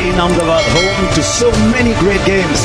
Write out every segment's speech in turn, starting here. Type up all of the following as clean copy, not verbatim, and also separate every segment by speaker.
Speaker 1: in Ahmedabad, home to so many great games,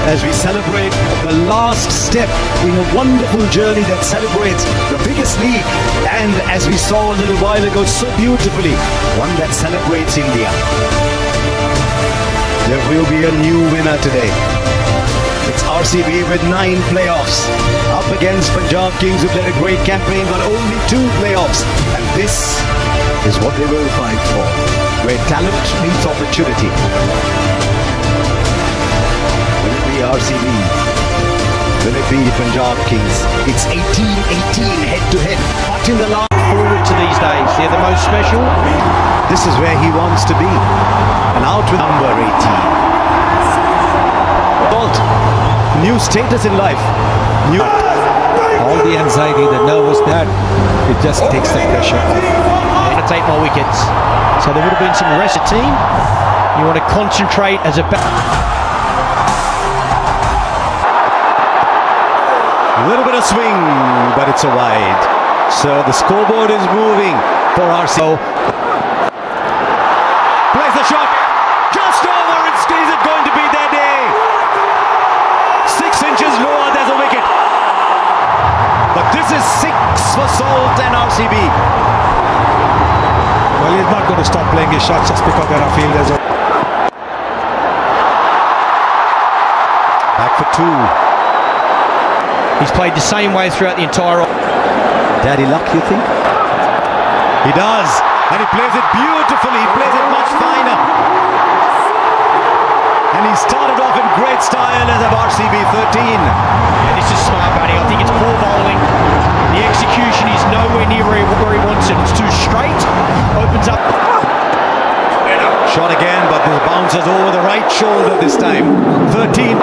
Speaker 1: as we celebrate the last step in a wonderful journey that celebrates the biggest league, and as we saw a little while ago so beautifully, one that celebrates India. There will be a new winner today. It's RCB with 9 playoffs up against Punjab Kings, who led a great campaign but only 2 playoffs, and this is what they will fight for, where talent meets opportunity. Will it be RCB? Will it be Punjab Kings? It's 18-18 head-to-head, but in the last
Speaker 2: forward to these days, they're the most special.
Speaker 1: This is where he wants to be, and out with number 18. New status in life.
Speaker 3: All the anxiety, the nervous, that it just takes the pressure off.
Speaker 2: To take more wickets, so there would have been some rest of the team. You want to concentrate as a
Speaker 1: little bit of swing, but it's a wide. So the scoreboard is moving for RCB. Plays the shot just over. Is it going to be their day? 6 inches lower, there's a wicket. But this is 6 for Salt and RCB.
Speaker 3: Well, he's not going to stop playing his shots just because there are fielders.
Speaker 1: Back for 2.
Speaker 2: He's played the same way throughout the entire.
Speaker 1: Daddy luck, you think? He does, and he plays it beautifully. He plays it much finer. And he started off in great style as a RCB 13.
Speaker 2: Yeah, this is smart batting. I think it's poor bowling. The execution is nowhere near where he wants it. It's too straight. Opens up.
Speaker 1: Shot again, but the bounces over the right shoulder this time. 13.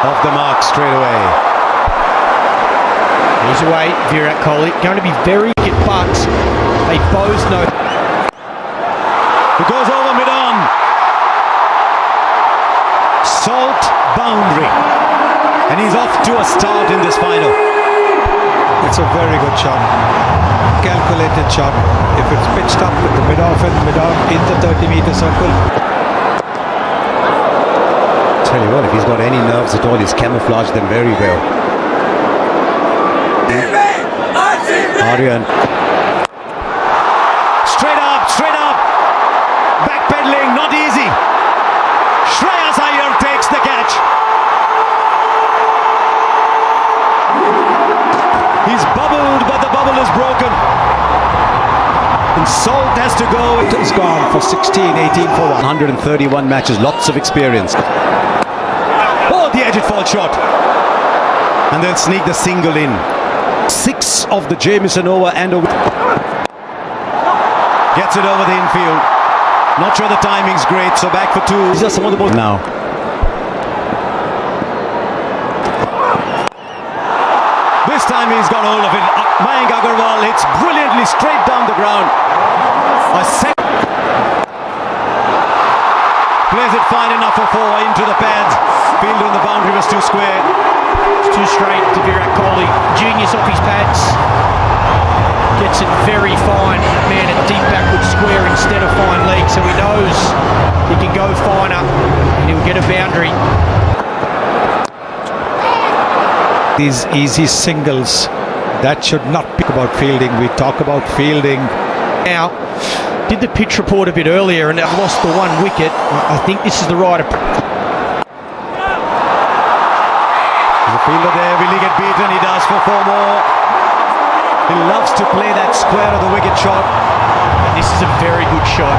Speaker 1: Off the mark straight away.
Speaker 2: He's away, Virat Kohli. Going to be very good, but they both know.
Speaker 1: It goes over mid-on. Salt boundary. And he's off to a start in this final.
Speaker 3: It's a very good shot. Calculated shot. If it's pitched up with the mid-off and mid-on in the 30-meter circle.
Speaker 1: Tell you what, if he's got any nerves at all, he's camouflaged them very well. Aryan. Straight up, straight up. Backpedaling, not easy. Shreyas Iyer takes the catch. He's bubbled, but the bubble is broken. And Salt has to go.
Speaker 3: It's gone for 16, 18 for 1.
Speaker 1: 131 matches, lots of experience. Oh, the edge it fall shot. And then sneak the single in. 6 of the Jamieson over and over. Gets it over the infield. Not sure the timing's great, so back for 2. These are some of the balls now. This time he's got hold of it. Mayank Agarwal hits brilliantly straight down the ground. A second. Plays it fine enough for 4 into the pads. Field on the boundary was too square.
Speaker 2: It's too straight to Virat Kohli. Genius off his pads. Gets it very fine. Man, a deep backward square instead of fine leg, so he knows he can go finer and he'll get a boundary.
Speaker 3: These easy singles, that should not be about fielding. We talk about fielding.
Speaker 2: Now, did the pitch report a bit earlier and they've lost the 1 wicket. I think this is the right approach.
Speaker 1: The fielder there, will he get beaten? He does for 4 more. He loves to play that square of the wicket shot.
Speaker 2: And this is a very good shot.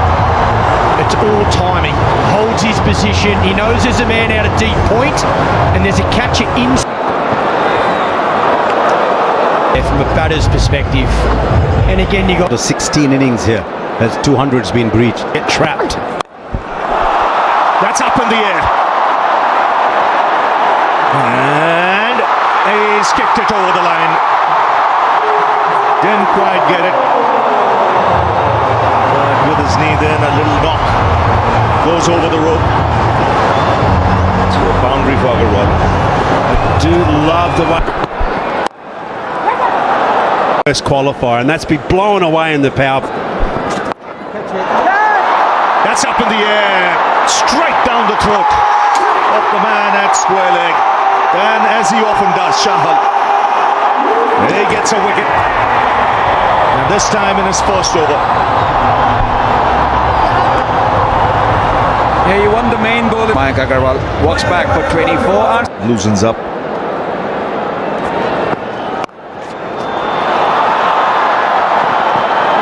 Speaker 2: It's all timing. Holds his position. He knows there's a man out of deep point, and there's a catcher in. From a batter's perspective. And again, you got
Speaker 1: the 16 innings here. As 200's been breached.
Speaker 2: Get trapped.
Speaker 1: That's up in the air. And he's kicked it over the line. Didn't quite get it. But with his knee then, a little knock. Goes over the rope. To a boundary for Agarwal. I do love the one.
Speaker 4: First qualifier, and that's been blown away in the power. That's up in the air, straight down the throat of the man at square leg. And as he often does, Shahal, he gets a wicket. And this time in his first over.
Speaker 5: Yeah, he won the main ball. Mayank Agarwal walks back for 24.
Speaker 4: Loosens up.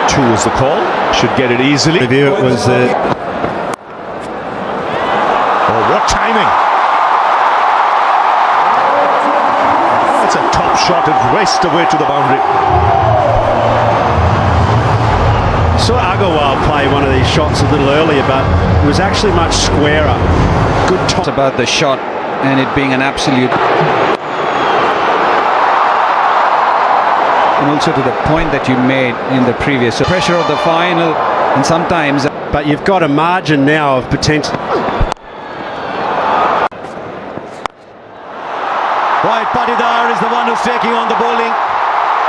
Speaker 4: Two is the call. Should get it easily.
Speaker 1: Review it was.
Speaker 4: Oh, what timing! That's a top shot. It raced away to the boundary.
Speaker 1: Saw Agarwal play one of these shots a little earlier, but it was actually much squarer. Good top.
Speaker 5: It's about the shot and it being an absolute. And also to the point that you made in the previous. So pressure of the final, and sometimes.
Speaker 1: But you've got a margin now of potential. Right, Patidar is the one who's taking on the bowling.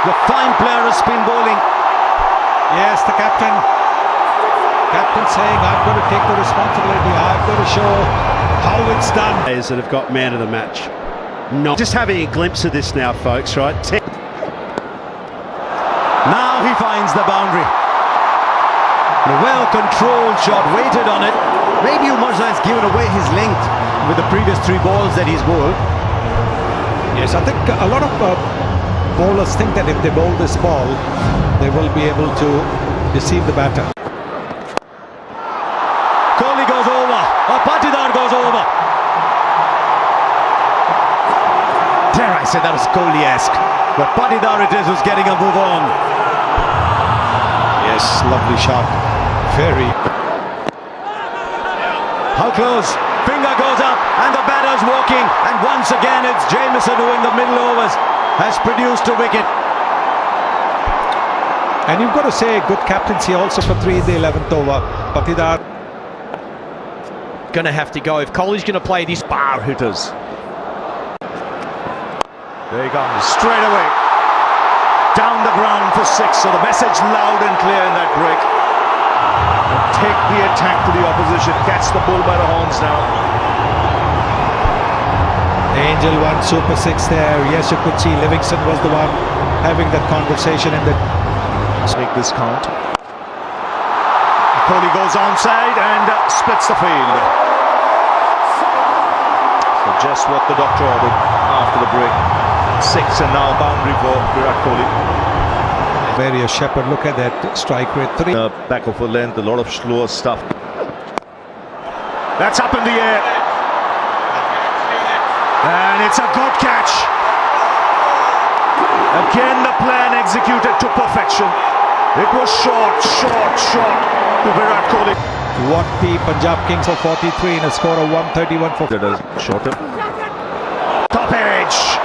Speaker 1: The fine player of spin bowling.
Speaker 3: Yes, the captain saying, I'm going to take the responsibility, I'm going to show how it's done.
Speaker 1: Players that have got man of the match. Not just having a glimpse of this now, folks, right? Now he finds the boundary. A well-controlled shot, waited on it. Maybe Umarza has given away his length with the previous three balls that he's bowled.
Speaker 3: Yes, I think a lot of bowlers think that if they bowl this ball, they will be able to deceive the batter.
Speaker 1: Kohli goes over, or Patidar goes over. Dare I say that was Kohli-esque, but Patidar it is who's getting a move on.
Speaker 3: Yes, lovely shot. Very.
Speaker 1: How close? Finger goes up, and the batter's walking, and once again it's Jamieson who in the middle overs has produced a wicket.
Speaker 3: And you've got to say good captaincy also for 3 in the 11th over. Patidar
Speaker 2: Going to have to go. If Kohli's going to play this.
Speaker 4: Bar hitters. There he comes, straight away. Down the ground for 6. So the message loud and clear in that break. And take the attack to the opposition. Catch the bull by the horns now.
Speaker 3: Angel won Super 6 there. Yes, you could see Livingston was the one having that conversation in the.
Speaker 4: Let's make this count. Kohli goes onside and splits the field. So just what the doctor ordered after the break. 6 and now boundary for Virat Kohli.
Speaker 3: Various Shepherd, look at that strike rate. 3.
Speaker 4: Back of a length, a lot of slower stuff. That's up in the air. And it's a good catch. Again the plan executed to perfection. It was short to Virat Kohli.
Speaker 3: What the Punjab Kings for 43 in a score of 131 for.
Speaker 4: Shorter. Top edge.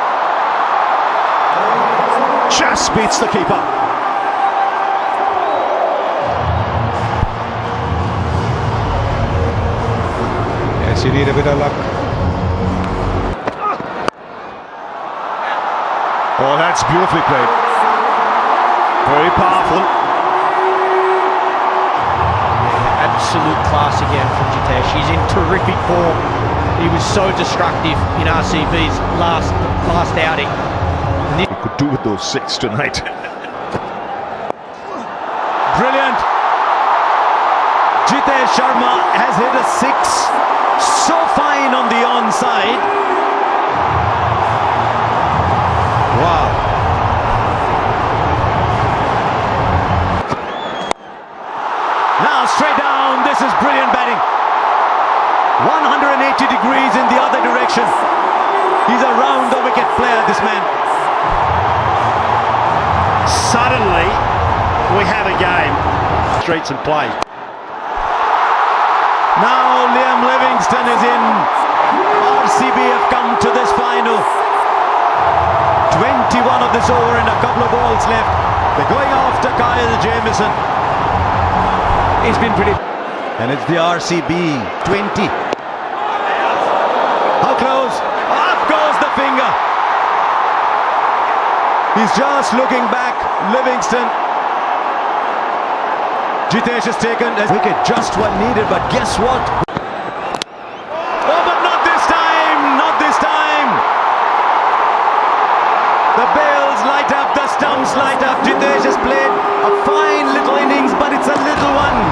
Speaker 4: Just beats the keeper.
Speaker 3: Yes, you need a bit of luck.
Speaker 4: Oh, that's beautifully played. Very powerful.
Speaker 2: Absolute class again from Jitesh. He's in terrific form. He was so destructive in RCB's last outing.
Speaker 4: He could do with those 6 tonight.
Speaker 1: Brilliant. Jitesh Sharma has hit a 6. So fine on the onside. Wow. Now straight down. This is brilliant batting. 180 degrees in the other direction. He's a round the wicket player, this man. Suddenly, we have a game. Streets and play. Now Liam Livingston is in. RCB have come to this final. 21 of this over and a couple of balls left. They're going after Kyle Jamieson. He's been pretty. And it's the RCB 20. How close? Up goes the finger. He's just looking back. Livingston. Jitesh has taken a wicket, just one needed, but guess what? Oh, but not this time! Not this time! The bails light up, the stumps light up. Jitesh has played a fine little innings, but it's a little one.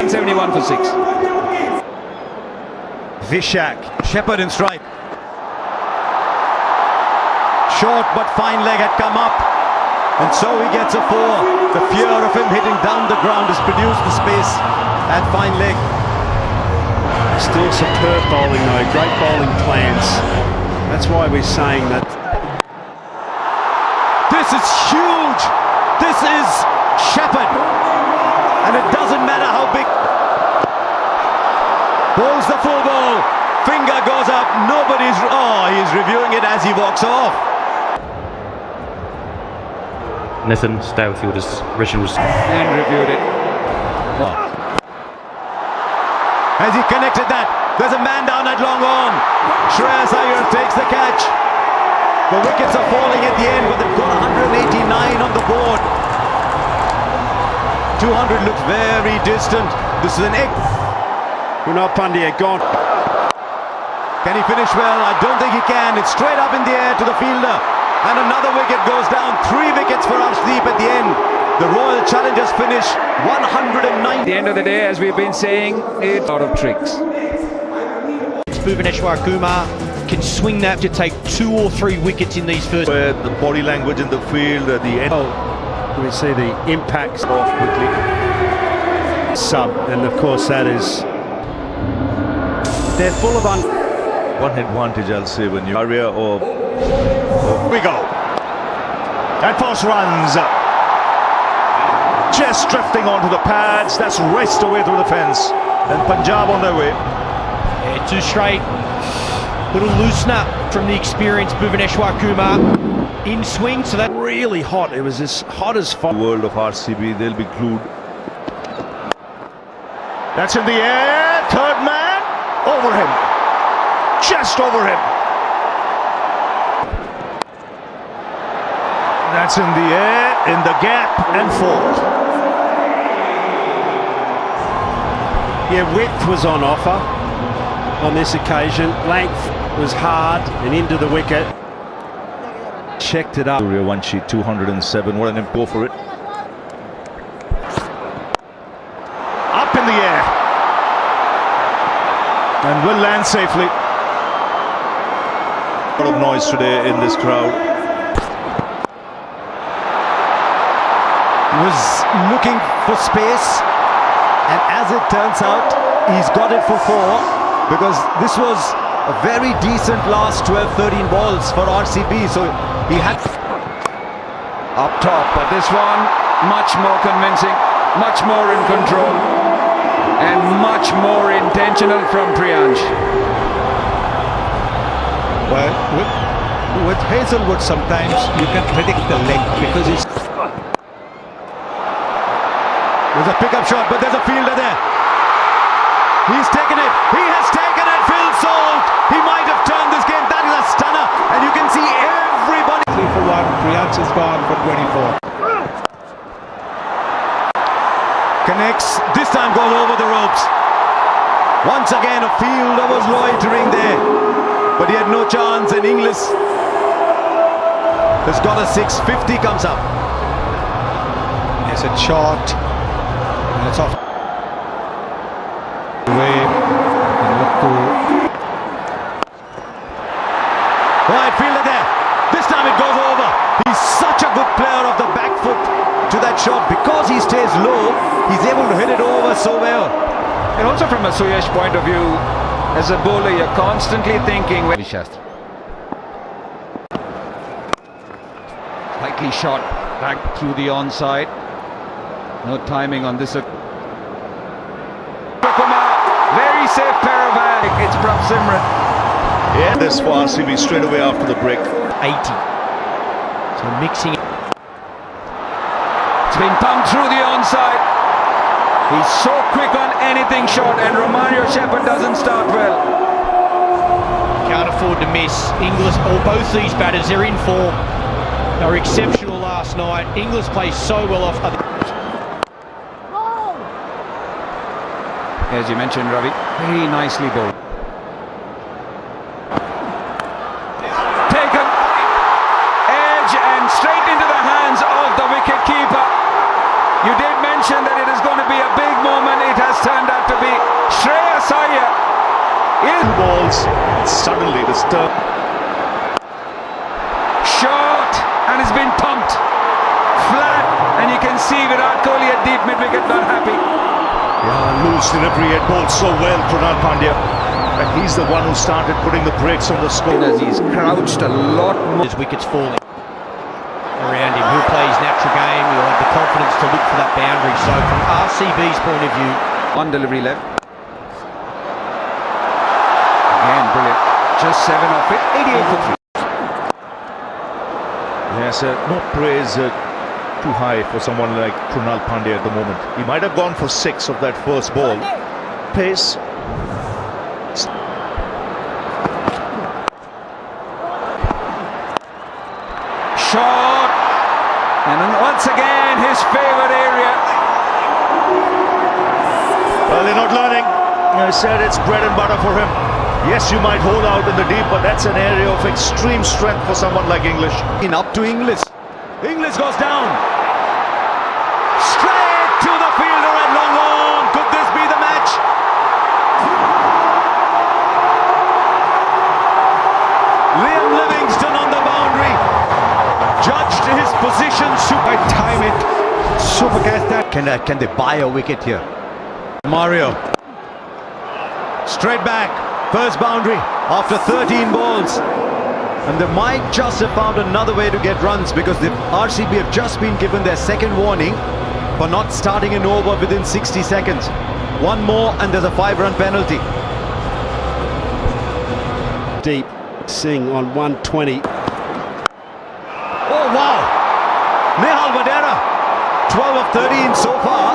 Speaker 5: 71 for 6.
Speaker 1: Vishak, Shepherd in strike. Short but fine leg had come up, and so he gets a 4. The fear of him hitting down the ground has produced the space at fine leg.
Speaker 6: Still superb bowling though, great bowling plans. That's why we're saying that.
Speaker 1: This is huge. This is Shepherd, and it doesn't matter how big. Bowls the full ball, finger goes up, nobody's. Oh, he's reviewing it as he walks off.
Speaker 7: Nathan, stay with you. Richard was.
Speaker 5: And reviewed it.
Speaker 1: Has he connected that? There's a man down at long on. Shreyas Iyer takes the catch. The wickets are falling at the end, but they've got 189 on the board. 200 looks very distant. This is an egg.
Speaker 6: Kunal Pandya gone.
Speaker 1: Can he finish well? I don't think he can. It's straight up in the air to the fielder. And another wicket goes down. 3 wickets for Arshdeep at the end. The Royal Challengers finish 109.
Speaker 5: At the end of the day, as we've been saying, it's out of tricks.
Speaker 2: Bhuvaneshwar Kumar can swing that to take 2 or 3 wickets in these first.
Speaker 4: Where the body language in the field at the end.
Speaker 6: We see the impacts off quickly. Sub, and of course that is. They're full of
Speaker 4: One advantage, I'll say, when you area or we go. And Foss runs. Just drifting onto the pads. That's raced away through the fence. And Punjab on their way.
Speaker 2: Yeah, 2 straight. Little loosener from the experienced Bhuvaneshwar Kumar in swing. So that
Speaker 6: really hot. It was as hot as fire.
Speaker 4: The world of RCB, they'll be glued. That's in the air. Third man over him. Just over him. That's in the air, in the gap, and 4.
Speaker 6: Yeah, width was on offer on this occasion. Length was hard and into the wicket. Checked it up.
Speaker 4: Surya Vanshi, 207. What an go for it. Up in the air. And will land safely. A lot of noise today in this crowd.
Speaker 1: Was looking for space, and as it turns out, he's got it for 4, because this was a very decent last 12-13 balls for RCB, so he had
Speaker 5: Up top, but this one much more convincing, much more in control, and much more intentional from Priyansh.
Speaker 3: Well, with Hazelwood sometimes you can predict the length because it's.
Speaker 1: There's a pickup shot, but there's a fielder there. He's taken it. He has taken it. Phil Salt. He might have turned this game. That is a stunner. And you can see everybody.
Speaker 3: 3 for 1. Priyansh is gone for 24.
Speaker 1: Connects. This time goes over the ropes. Once again, a fielder was loitering there. But he had no chance. And Inglis has got a 650 comes up.
Speaker 3: It's a shot. And it's off. Away. And look to.
Speaker 1: Right, fielder there. This time it goes over. He's such a good player of the back foot to that shot. Because he stays low, he's able to hit it over so well.
Speaker 5: And also from a Suyash point of view, as a bowler, you're constantly thinking. Slightly shot back through the onside. No timing on this. Kumar, very safe pair of hands. It's Prabh Simran.
Speaker 4: Yeah, this for RCB straight away after the break.
Speaker 2: 80. So mixing.
Speaker 5: It's been pumped through the onside. He's so quick on anything short, and Romario Shepherd doesn't start well.
Speaker 2: Can't afford to miss. Inglis, or both these batters, they're in form. They were exceptional last night. Inglis plays so well off.
Speaker 5: as you mentioned, Ravi. Very nicely bowled. Taken. Edge and straight into the hands of the wicket keeper. You did mention that it is going to be a big moment. It has turned out to be. Shreyas Iyer in
Speaker 4: Balls, suddenly disturbed.
Speaker 5: short and it's been pumped flat, and you can see Virat Kohli at deep mid-wicket not happy.
Speaker 4: Yeah, loose delivery, had bowled so well, Krunal Pandya. And he's the one who started putting the brakes on the score.
Speaker 5: As he's crouched a lot more.
Speaker 2: His wickets falling around him. He'll play his natural game. He'll have the confidence to look for that boundary. So from RCB's point of view,
Speaker 5: On delivery left. Again, brilliant. Just 7 off it. 88 for 3.
Speaker 4: Yes, no praise too high for someone like Krunal Pandya at the moment. He might have gone for 6 of that first ball. Pace.
Speaker 5: Short. And then once again, his favourite area.
Speaker 4: Well, they're not learning. I said it's bread and butter for him. Yes, you might hold out in the deep, but that's an area of extreme strength for someone like English.
Speaker 1: Up to Inglis. Inglis goes down. Straight to the fielder and long on. Could this be the match? Liam Livingston on the boundary. Judged his position.
Speaker 3: I time it. Super catch that.
Speaker 1: Can they buy a wicket here? Mario. Straight back. First boundary after 13 balls. And they might just have found another way to get runs, because the RCB have just been given their second warning for not starting an over within 60 seconds. One more and there's a 5-run penalty.
Speaker 6: Deep. Singh on 120.
Speaker 1: Oh wow! Nehal Vadera, 12 of 13 so far.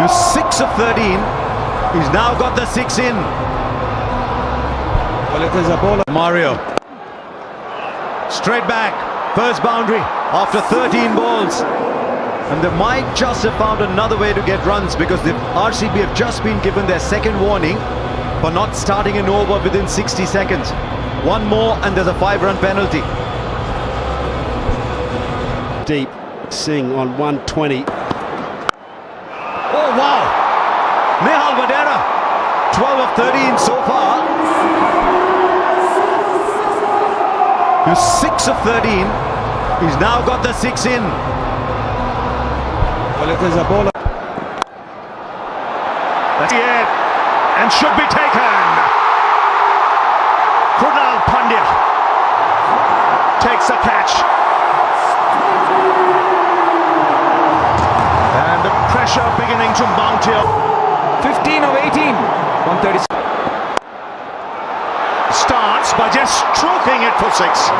Speaker 1: He's 6 of 13. He's now got the 6 in.
Speaker 3: Well, it is a bowler.
Speaker 1: Mario. Straight back. First boundary after 13 balls. And they might just have found another way to get runs, because the RCB have just been given their second warning for not starting an over within 60 seconds. One more and there's a 5-run penalty.
Speaker 6: Deep. Singh on 120.
Speaker 1: Oh wow! Nehal Vadera, 12 of 13 so far. He's 6 of 13. He's now got the 6 in.
Speaker 3: Well, it is a bowler.
Speaker 4: That's it. And should be taken. Krunal Pandya takes the catch. And the pressure beginning to mount here.
Speaker 5: 15 of 18. 136.
Speaker 4: Starts by just stroking it for 6.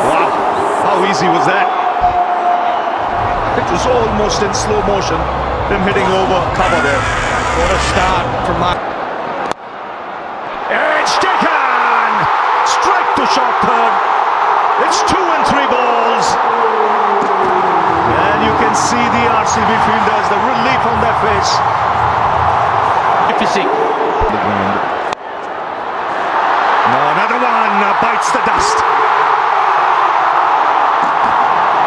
Speaker 4: Wow, how easy was that? It was almost in slow motion, him hitting over cover there.
Speaker 2: what a start from Mark.
Speaker 4: It's taken! Strike to short third. It's 2 and 3 balls. And you can see the RCB fielders, the relief on their face.
Speaker 2: Magnificent.
Speaker 4: No, another one bites the dust.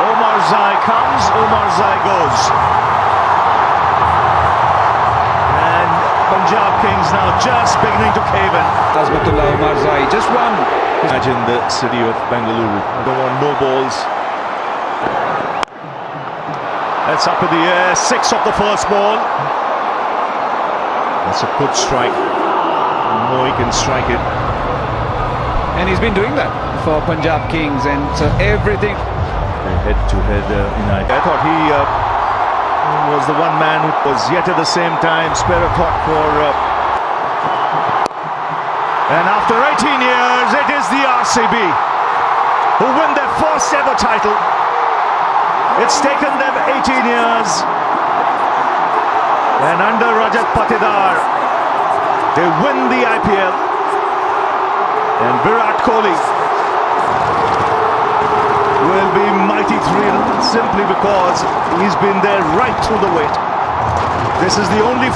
Speaker 4: Omar Zai comes, Omar Zai goes. And Punjab Kings now just beginning to cave in.
Speaker 5: Azmatullah Omar Zai, just one.
Speaker 4: Imagine the city of Bengaluru. Don't want no balls. That's up in the air. 6 of the first ball. That's a good strike. No, he can strike it.
Speaker 5: And he's been doing that for Punjab Kings, and so everything.
Speaker 4: Head-to-head I thought he was the one man who was yet at the same time spare a thought for. And after 18 years, it is the RCB who win their first ever title. It's taken them 18 years. And under Rajat Patidar, they win the IPL. And Virat Kohli will be mighty thrilled. simply because he's been there right through the wait. This is the only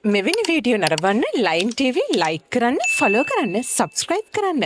Speaker 8: මෙවැනි video නරඹන්න line TV like කරන්න follow කරන්න subscribe කරන්න